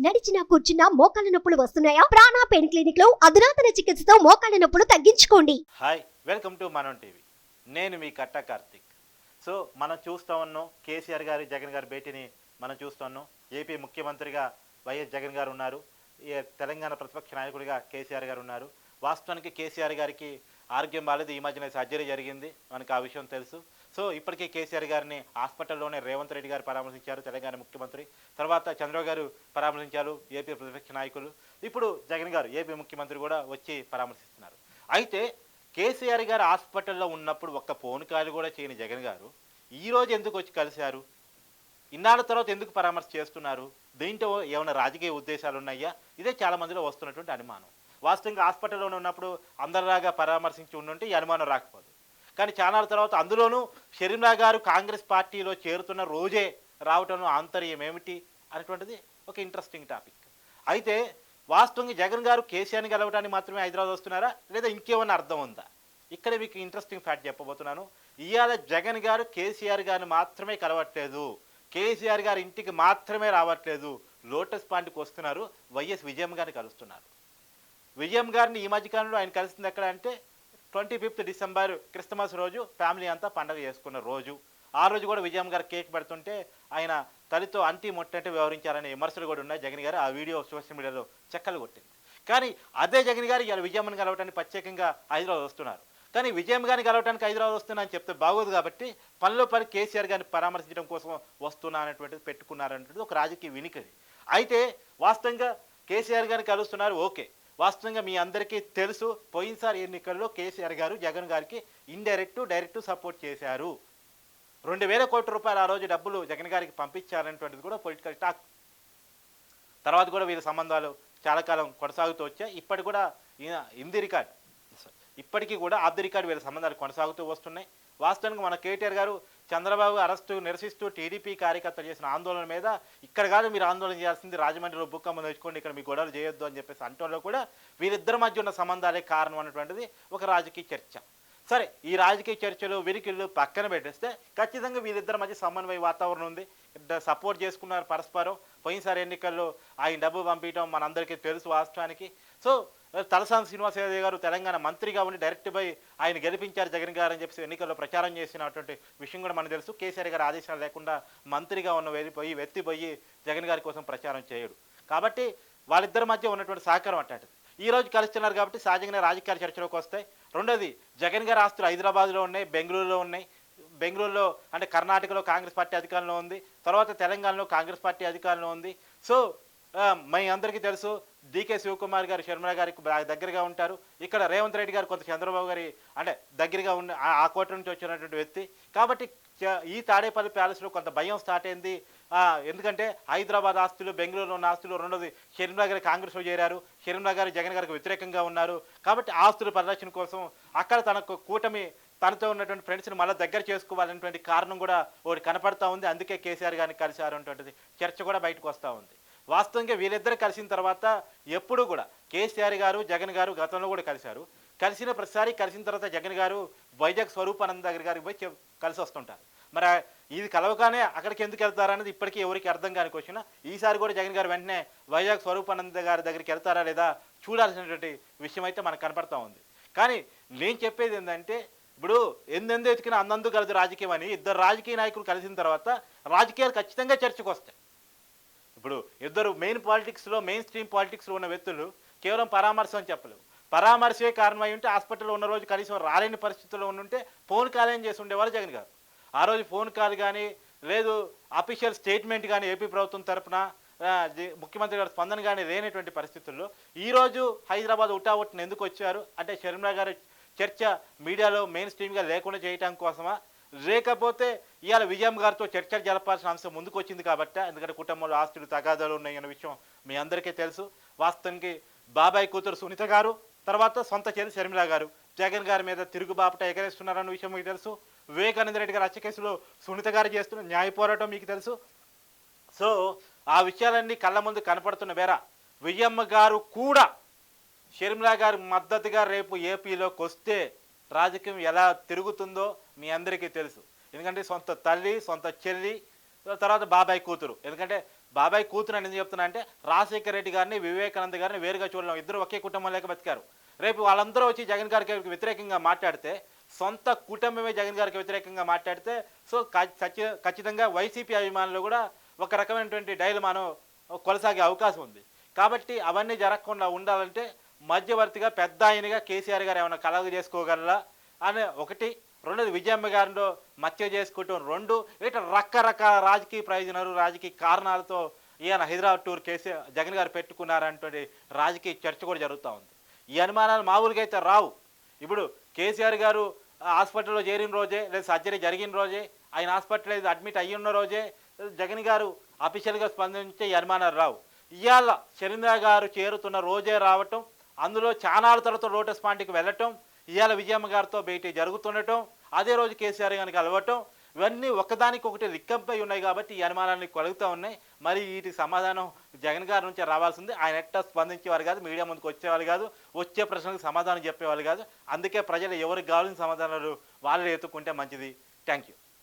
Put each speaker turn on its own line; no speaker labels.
నడిచినా కూర్చున్నా మోకాళ్ళ నొప్పులు వస్తున్నాయా? ప్రాణ పెయిన్ క్లినిక్ లో అధునాతన చికిత్సతో మోకాళ్ళ నొప్పులు తగ్గించుకోండి.
హాయ్, వెల్కమ్ టు మనం టీవీ. నేను మీ కట్ట కార్తిక్. సో మనం చూస్తూ ఉన్నాం కేసీఆర్ గారు జగన్ గారి భేటీని మనం చూస్తూ ఉన్నాం. ఏపీ ముఖ్యమంత్రిగా వైఎస్ జగన్ గారు ఉన్నారు, తెలంగాణ ప్రతిపక్ష నాయకుడిగా కేసీఆర్ గారు ఉన్నారు. వాస్తవానికి కేసీఆర్ గారికి ఆరోగ్యం బాలేదు, ఈ మధ్యన సర్జరీ జరిగింది, మనకు ఆ విషయం తెలుసు. సో ఇప్పటికే కేసీఆర్ గారిని హాస్పిటల్లోనే రేవంత్ రెడ్డి గారు పరామర్శించారు, తెలంగాణ ముఖ్యమంత్రి. తర్వాత చంద్రబాబు గారు పరామర్శించారు, ఏపీ ప్రతిపక్ష నాయకులు. ఇప్పుడు జగన్ గారు ఏపీ ముఖ్యమంత్రి కూడా వచ్చి పరామర్శిస్తున్నారు. అయితే కేసీఆర్ గారు హాస్పిటల్లో ఉన్నప్పుడు ఒక్క ఫోన్ కాల్ కూడా చేయని జగన్ గారు ఈరోజు ఎందుకు వచ్చి కలిశారు? ఇన్నాళ్ళ తర్వాత ఎందుకు పరామర్శ చేస్తున్నారు? దీంట్లో ఏమైనా రాజకీయ ఉద్దేశాలు ఉన్నాయా? ఇదే చాలా మందిలో వస్తున్నటువంటి అనుమానం. వాస్తవంగా హాస్పిటల్లోనే ఉన్నప్పుడు అందరిలాగా పరామర్శించి ఉండుంటే ఈ అనుమానం రాకపోదు. కానీ చాలా తర్వాత అందులోనూ షర్మిలా గారు కాంగ్రెస్ పార్టీలో చేరుతున్న రోజే రావటంలో ఆంతర్యం ఏమిటి అనేటువంటిది ఒక ఇంట్రెస్టింగ్ టాపిక్. అయితే వాస్తవంగా జగన్ గారు కేసీఆర్ని గెలవడానికి మాత్రమే హైదరాబాద్ వస్తున్నారా, లేదా ఇంకేమన్నా అర్థం ఉందా? ఇక్కడ మీకు ఇంట్రెస్టింగ్ ఫ్యాక్ట్ చెప్పబోతున్నాను. ఇవాళ జగన్ గారు కేసీఆర్ గారిని మాత్రమే కలవట్లేదు, కేసీఆర్ గారి ఇంటికి మాత్రమే రావట్లేదు, లోటస్ పాండ్కి వస్తున్నారు, వైఎస్ విజయం గారిని కలుస్తున్నారు. విజయం గారిని ఈ మధ్యకాలంలో ఆయన కలిసింది ఎక్కడ అంటే 25 డిసెంబర్ క్రిస్మస్ రోజు ఫ్యామిలీ అంతా పండగ చేసుకున్న రోజు. ఆ రోజు కూడా విజయం గారు కేక్ పెడుతుంటే ఆయన తల్లితో అంటి ముట్టంటే వ్యవహరించారనే విమర్శలు కూడా ఉన్నాయి. జగన్ గారు ఆ వీడియో సోషల్ మీడియాలో చెక్కలు కొట్టింది. కానీ అదే జగన్ గారు ఇవాళ విజయమ్మని కలవటానికి ప్రత్యేకంగా హైదరాబాద్ వస్తున్నారు. కానీ విజయం గారిని కలవటానికి హైదరాబాద్ వస్తున్నా అని చెప్తే బాగోదు కాబట్టి పనిలో పని కేసీఆర్ గారిని పరామర్శించడం కోసం వస్తున్నా అనేటువంటిది పెట్టుకున్నారనేటువంటిది ఒక రాజకీయ వినికిడి. అయితే వాస్తవంగా కేసీఆర్ గారిని కలుస్తున్నారు, ఓకే. వాస్తవంగా మీ అందరికీ తెలుసు, పోయినసారి ఎన్నికల్లో కేసీఆర్ గారు జగన్ గారికి డైరెక్ట్ సపోర్ట్ చేశారు. 2,000 కోట్ల రూపాయలు ఆ రోజు డబ్బులు జగన్ గారికి పంపించారనేటువంటిది కూడా పొలిటికల్ టాక్. తర్వాత కూడా వీళ్ళ సంబంధాలు చాలా కాలం కొనసాగుతూ వచ్చాయి. ఇప్పటికి కూడా ఇప్పటికీ కూడా ఆఫ్ ది రికార్డ్ వీళ్ళ సంబంధాలు కొనసాగుతూ వస్తున్నాయి. వాస్తవానికి మన కేటీఆర్ గారు చంద్రబాబు అరెస్టు నిరసిస్తూ టీడీపీ కార్యకర్తలు చేసిన ఆందోళన మీద ఇక్కడ కాదు మీరు ఆందోళన చేయాల్సింది, రాజమండ్రిలో భూకంపం తెచ్చుకోండి, ఇక్కడ మీ గొడవలు చేయొద్దు అని చెప్పేసి అంటంలో కూడా వీరిద్దరి మధ్య ఉన్న సంబంధాలే కారణం అనేటువంటిది ఒక రాజకీయ చర్చ. సరే, ఈ రాజకీయ చర్చలు విరికిళ్ళు పక్కన పెట్టేస్తే ఖచ్చితంగా వీరిద్దరి మధ్య సమన్వయ వాతావరణం ఉంది, సపోర్ట్ చేసుకున్నారు పరస్పరం. పోయినసారి ఎన్నికల్లో ఆయన డబ్బు పంపించడం మనందరికీ తెలుసు వాస్తవానికి. సో తలసాని శ్రీనివాసరావు గారు తెలంగాణ మంత్రిగా ఉండి డైరెక్ట్ బై ఆయన గెలిపించారు జగన్ గారు అని చెప్పి ఎన్నికల్లో ప్రచారం చేసినటువంటి విషయం కూడా మనకు తెలుసు. కేసీఆర్ గారి ఆదేశాలు లేకుండా మంత్రిగా ఉన్న వెత్తిపోయి జగన్ గారి కోసం ప్రచారం చేయడు. కాబట్టి వాళ్ళిద్దరి మధ్య ఉన్నటువంటి సహకారం అట్లాంటిది. ఈ రోజు కలుస్తున్నారు కాబట్టి సహజంగానే రాజకీయ చర్చలోకి వస్తాయి. రెండోది, జగన్ గారి ఆస్తులు హైదరాబాద్లో ఉన్నాయి, బెంగళూరులో ఉన్నాయి. బెంగళూరులో అంటే కర్ణాటకలో కాంగ్రెస్ పార్టీ అధికారంలో ఉంది, తర్వాత తెలంగాణలో కాంగ్రెస్ పార్టీ అధికారంలో ఉంది. సో మీ అందరికీ తెలుసు డీకే శివకుమార్ గారు షర్మిల గారికి దగ్గరగా ఉంటారు. ఇక్కడ రేవంత్ రెడ్డి గారు కొంత చంద్రబాబు గారి అంటే దగ్గరగా ఉన్న ఆ కోట నుంచి వచ్చినటువంటి వ్యక్తి. కాబట్టి ఈ తాడేపల్లి ప్యాలెస్లో కొంత భయం స్టార్ట్ అయింది. ఎందుకంటే హైదరాబాద్ ఆస్తులు, బెంగళూరులో ఉన్న ఆస్తులు. రెండోది, షర్మిల గారు కాంగ్రెస్లో చేరారు, షర్మిల గారు జగన్ గారికి వ్యతిరేకంగా ఉన్నారు. కాబట్టి ఆస్తుల పరిరక్షణ కోసం అక్కడ తనకు కూటమి తనతో ఉన్నటువంటి ఫ్రెండ్స్ని మళ్ళీ దగ్గర చేసుకోవాలనేటువంటి కారణం కూడా ఒకటి కనపడతా ఉంది. అందుకే కేసీఆర్ గారిని కలిశారు అనేటువంటిది చర్చ కూడా బయటకు వస్తూ ఉంది. వాస్తవంగా వీళ్ళిద్దరు కలిసిన తర్వాత ఎప్పుడు కూడా కేసీఆర్ గారు జగన్ గారు గతంలో కూడా కలిశారు. కలిసిన ప్రతిసారి కలిసిన తర్వాత జగన్ గారు వైజాగ్ స్వరూపానంద దగ్గర గారికి పోయి కలిసి వస్తుంటారు. మరి ఇది కలవగానే అక్కడికి ఎందుకు వెళ్తారనేది ఇప్పటికీ ఎవరికి అర్థం కాని క్వశ్చన్. ఈసారి కూడా జగన్ గారు వెంటనే వైజాగ్ స్వరూపానంద గారి దగ్గరికి వెళ్తారా లేదా చూడాల్సినటువంటి విషయం అయితే మనకు కనపడతా ఉంది. కానీ నేను చెప్పేది ఏంటంటే, ఇప్పుడు ఎందెందు ఎతికినా అందందు కలదు రాజకీయం అని ఇద్దరు రాజకీయ నాయకులు కలిసిన తర్వాత రాజకీయాలు ఖచ్చితంగా చర్చకు వస్తాయి. ఇప్పుడు ఇద్దరు మెయిన్ స్ట్రీమ్ పాలిటిక్స్లో ఉన్న వ్యక్తులు కేవలం పరామర్శ అని చెప్పలేవు. పరామర్శే కారణమై ఉంటే హాస్పిటల్లో ఉన్న రోజు కనీసం రాలేని పరిస్థితుల్లో ఉంటే ఫోన్ కాల్ ఏం చేసి ఉండేవాళ్ళు జగన్ గారు. ఆ రోజు ఫోన్ కాల్ కానీ లేదు అఫీషియల్ స్టేట్మెంట్ కానీ ఏపీ ప్రభుత్వం తరఫున ముఖ్యమంత్రి గారు స్పందన కానీ లేనటువంటి పరిస్థితుల్లో ఈరోజు హైదరాబాద్ ఉటావుట్ని ఎందుకు వచ్చారు అంటే షర్మిల గారు చర్చ మీడియాలో మెయిన్ స్ట్రీమ్గా లేకుండా చేయటం కోసమా, లేకపోతే ఇవాళ విజయం గారితో చర్చలు జరపాల్సిన అంశం ముందుకు వచ్చింది కాబట్టి? ఎందుకంటే కుటుంబంలో ఆస్తులు తగాదాలు ఉన్నాయన్న విషయం మీ అందరికీ తెలుసు. వాస్తవానికి బాబాయ్ కూతురు సునీత గారు, తర్వాత సొంత చెల్లి షర్మిల గారు జగన్ గారి మీద తిరుగుబాపట ఎగరేస్తున్నారన్న విషయం మీకు తెలుసు. వివేకానంద రెడ్డి గారు హత్య కేసులో సునీత గారు చేస్తున్న న్యాయ పోరాటం మీకు తెలుసు. సో ఆ విషయాలన్నీ కళ్ళ ముందు కనపడుతున్న వేర విజయమ్మ గారు కూడా షర్మిల గారి మద్దతుగా రేపు ఏపీలోకి వస్తే రాజకీయం ఎలా తిరుగుతుందో మీ అందరికీ తెలుసు. ఎందుకంటే సొంత తల్లి, సొంత చెల్లి, తర్వాత బాబాయ్ కూతురు. ఎందుకంటే బాబాయ్ కూతురు అని ఎందుకు చెప్తున్నా అంటే రాజశేఖర రెడ్డి గారిని వివేకానంద గారిని వేరుగా చూడలేం, ఇద్దరు ఒకే కుటుంబం లేక బతికారు. రేపు వాళ్ళందరూ వచ్చి జగన్ గారికి వ్యతిరేకంగా మాట్లాడితే, సొంత కుటుంబమే జగన్ గారికి వ్యతిరేకంగా మాట్లాడితే, సో ఖచ్చితంగా వైసీపీ అభిమానులు కూడా ఒక రకమైనటువంటి డైలమాను కొనసాగే అవకాశం ఉంది. కాబట్టి అవన్నీ జరగకుండా ఉండాలంటే మధ్యవర్తిగా పెద్ద ఆయనగా కేసీఆర్ గారు ఏమైనా కలగ చేసుకోగలరా అనే ఒకటి. రెండోది విజయమ్మ గారిలో మత్య చేసుకోవటం. రెండు ఇట్లా రకరకాల రాజకీయ ప్రయోజనాలు రాజకీయ కారణాలతో ఈయన హైదరాబాద్ టూర్ జగన్ గారు పెట్టుకున్నారనేటువంటి రాజకీయ చర్చ కూడా జరుగుతూ ఉంది. ఈ అనుమానాలు మామూలుగా అయితే రావు. ఇప్పుడు కేసీఆర్ గారు హాస్పిటల్లో చేరిన రోజే, లేదా సర్జరీ జరిగిన రోజే, ఆయన హాస్పిటల్ అడ్మిట్ అయ్యి ఉన్న రోజే జగన్ గారు అఫీషియల్గా స్పందించే ఈ అనుమానాలు రావు. ఇవాళ శర్మిల గారు చేరుతున్న రోజే రావటం, అందులో చానాల తర్వాత లోటస్ పాండ్కి వెళ్ళటం, ఇవాళ విజయమ్మ గారితో భేటీ జరుగుతుండటం, అదే రోజు కేసీఆర్ గారికి కలవటం, ఇవన్నీ ఒకదానికొకటి లిక్కంపై ఉన్నాయి. కాబట్టి ఈ అనుమానాన్ని కలుగుతూ ఉన్నాయి. మరి వీటికి సమాధానం జగన్ గారి నుంచి రావాల్సింది. ఆయన ఎట్టా స్పందించేవారు కాదు, మీడియా ముందుకు వచ్చేవాళ్ళు కాదు, వచ్చే ప్రశ్నలకు సమాధానం చెప్పేవాళ్ళు కాదు. అందుకే ప్రజలు ఎవరికి కావాల్సిన సమాధానాలు వాళ్ళు ఎత్తుకుంటే మంచిది. Thank you.